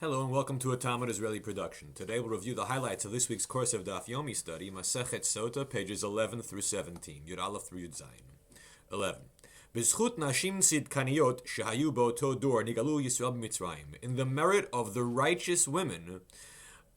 Hello and welcome to a Talmud Israeli production. Today we'll review the highlights of this week's course of Daf Yomi study, Masechet Sotah, pages 11 through 17, Yud Aleph through Yud Zayin. 11. B'zchut nashim tzidkaniyot shehayu b'oto dor nigalu Yisrael b'Mitzrayim. In the merit of the righteous women,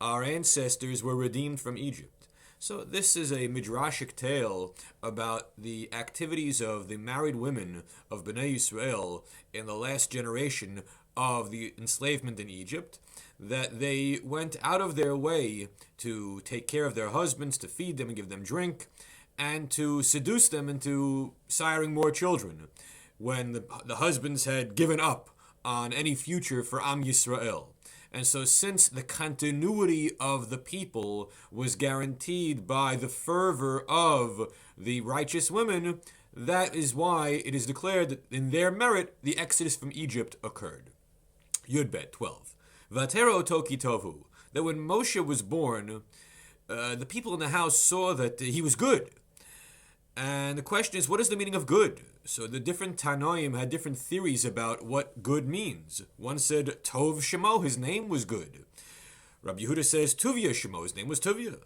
our ancestors were redeemed from Egypt. So this is a midrashic tale about the activities of the married women of Bnei Yisrael in the last generation of the enslavement in Egypt, that they went out of their way to take care of their husbands, to feed them and give them drink, and to seduce them into siring more children when the husbands had given up on any future for Am Yisrael. And so since the continuity of the people was guaranteed by the fervor of the righteous women, that is why it is declared that in their merit the exodus from Egypt occurred. Yudbet 12. Vatero toki tovu. That when Moshe was born, the people in the house saw that he was good. And the question is, what is the meaning of good? So the different Tanoim had different theories about what good means. One said, Tov Shemo, his name was good. Rabbi Yehuda says, Tuvia Shemo, his name was Tuvia.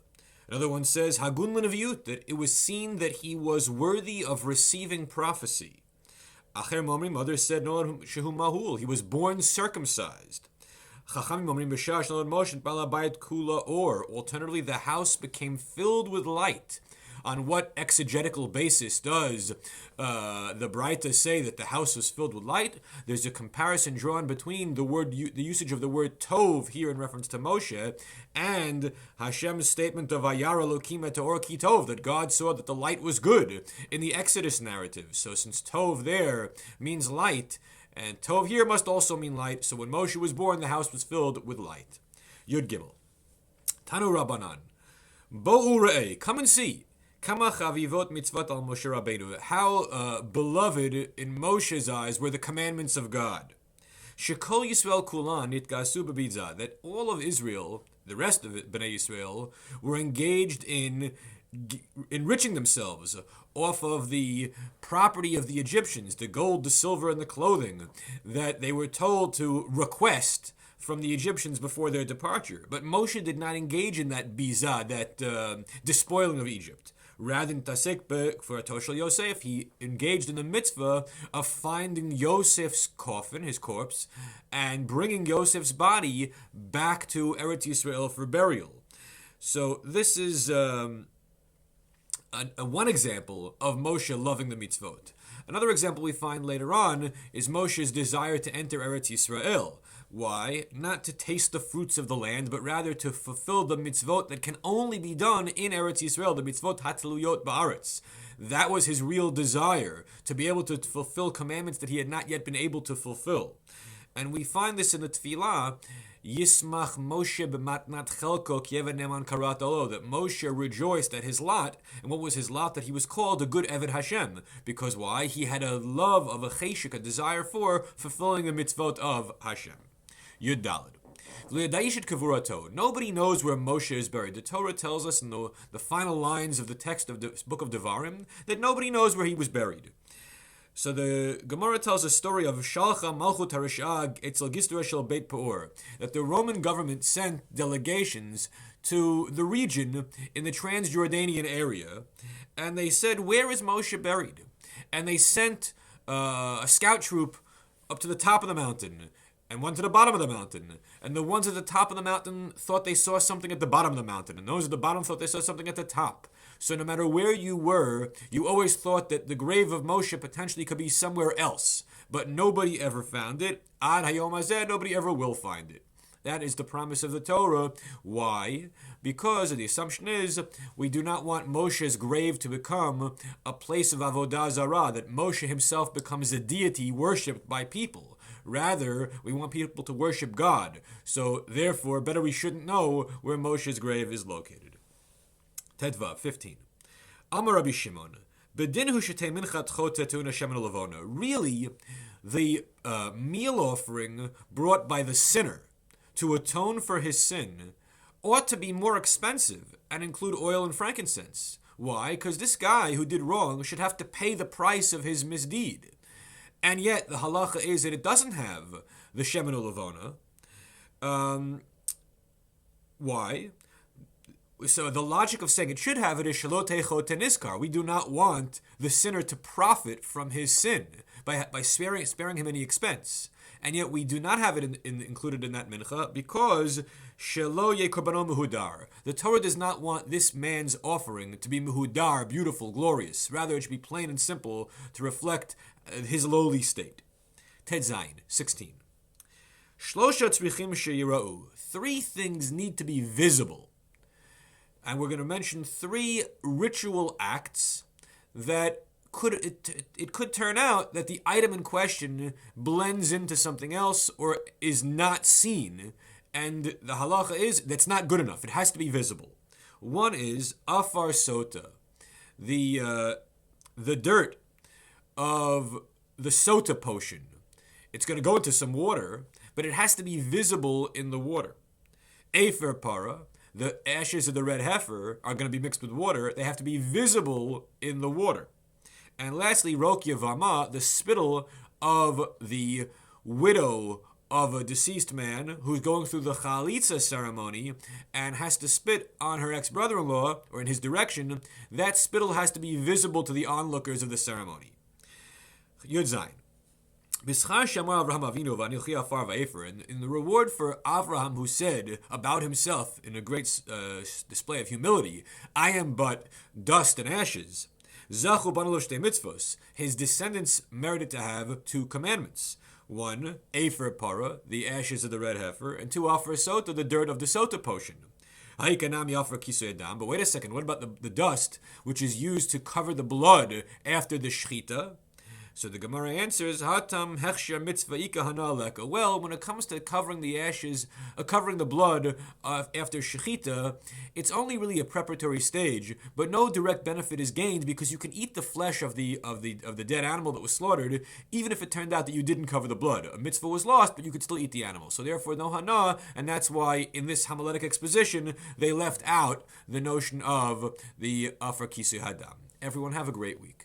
Another one says, Hagun L'Neviut, that it was seen that he was worthy of receiving prophecy. Acher Momrim, others said, no, Shehu Mahul, he was born circumcised. Chachamim Momrim B'Shash Nolad Moshe Balabayit Kula Or. Alternatively, the house became filled with light. On what exegetical basis does the Braita say that the house was filled with light? There's a comparison drawn between the usage of the word tov here in reference to Moshe and Hashem's statement of Vayara Elokim et Or Ki Tov, that God saw that the light was good in the Exodus narrative. So since tov there means light, and tov here must also mean light, so when Moshe was born, the house was filled with light. Yud Gimel. Tanu Rabbanan. Bo'u Re'eh, come and see. Kama chavivot mitzvot al Moshe Rabbeinu. How beloved in Moshe's eyes were the commandments of God. Shekol Yisrael kulan nitgasu b'bidzah. That all of Israel, the rest of it, Bnei Yisrael, were engaged in enriching themselves off of the property of the Egyptians, the gold, the silver, and the clothing that they were told to request from the Egyptians before their departure. But Moshe did not engage in that bizah, that despoiling of Egypt. Rather than tasek for Toshel Yosef, he engaged in the mitzvah of finding Yosef's coffin, his corpse, and bringing Yosef's body back to Eretz Yisrael for burial. So this is one example of Moshe loving the mitzvot. Another example we find later on is Moshe's desire to enter Eretz Yisrael. Why? Not to taste the fruits of the land, but rather to fulfill the mitzvot that can only be done in Eretz Yisrael, the mitzvot hatluyot ba'aretz. That was his real desire, to be able to fulfill commandments that he had not yet been able to fulfill. And we find this in the Tefillah, Yismach Moshe b'matnat chelko k'yeven neman karat alo, that Moshe rejoiced at his lot. And what was his lot? That he was called a good Eved Hashem. Because why? He had a love of a cheshik, a desire for fulfilling the mitzvot of Hashem. Yud Daled. Nobody knows where Moshe is buried. The Torah tells us in the final lines of the text of the book of Devarim that nobody knows where he was buried. So the Gemara tells a story of Shalcha Malchut Harishag Etzel Gistra Shel Beit Peor, that the Roman government sent delegations to the region in the Transjordanian area, and they said, where is Moshe buried? And they sent a scout troop up to the top of the mountain, and one to the bottom of the mountain. And the ones at the top of the mountain thought they saw something at the bottom of the mountain. And those at the bottom thought they saw something at the top. So no matter where you were, you always thought that the grave of Moshe potentially could be somewhere else. But nobody ever found it. Ad hayom hazeh, nobody ever will find it. That is the promise of the Torah. Why? Because the assumption is we do not want Moshe's grave to become a place of avodah zarah, that Moshe himself becomes a deity worshipped by people. Rather, we want people to worship God. So, therefore, better we shouldn't know where Moshe's grave is located. Tetvav 15. Amar Rabbi Shimon. Bedinhu shetei minchat chot tetun Hashem l'lavona. Really, the meal offering brought by the sinner to atone for his sin ought to be more expensive and include oil and frankincense. Why? Because this guy who did wrong should have to pay the price of his misdeed. And yet, the halacha is that it doesn't have the shemen u'levona. Why? So the logic of saying it should have it is shalot techo teniskar. We do not want the sinner to profit from his sin by sparing him any expense. And yet we do not have it included in that mincha because shelo ye korbano mehudar. The Torah does not want this man's offering to be mehudar, beautiful, glorious. Rather, it should be plain and simple to reflect his lowly state. Ted Zayin, 16. Shlosha tzrichim sheyirau. 3 things need to be visible. And we're going to mention 3 ritual acts that it could turn out that the item in question blends into something else or is not seen. And the halacha is that's not good enough. It has to be visible. One is afar sotah, the dirt of the sotah potion. It's going to go into some water, but it has to be visible in the water. Efer para, the ashes of the red heifer are going to be mixed with water. They have to be visible in the water. And lastly, Rokya Vama, the spittle of the widow of a deceased man who's going through the Chalitza ceremony and has to spit on her ex-brother-in-law, or in his direction. That spittle has to be visible to the onlookers of the ceremony. Yud Zayin. In the reward for Avraham, who said about himself in a great display of humility, I am but dust and ashes, Zachu banalo shtei mitzvos. His descendants merited to have 2 commandments. 1, Efer para, the ashes of the red heifer, and 2, Afar sotah, the dirt of the sotah potion. But wait a second, what about the dust, which is used to cover the blood after the shechita? So the Gemara answers, Hatam hechsher mitzvah ika hanaleka. Well, when it comes to covering the ashes, covering the blood after shechita, it's only really a preparatory stage, but no direct benefit is gained because you can eat the flesh of the dead animal that was slaughtered, even if it turned out that you didn't cover the blood. A mitzvah was lost, but you could still eat the animal. So therefore, no hana, and that's why in this homiletic exposition they left out the notion of the afar kisui hadam. Everyone have a great week.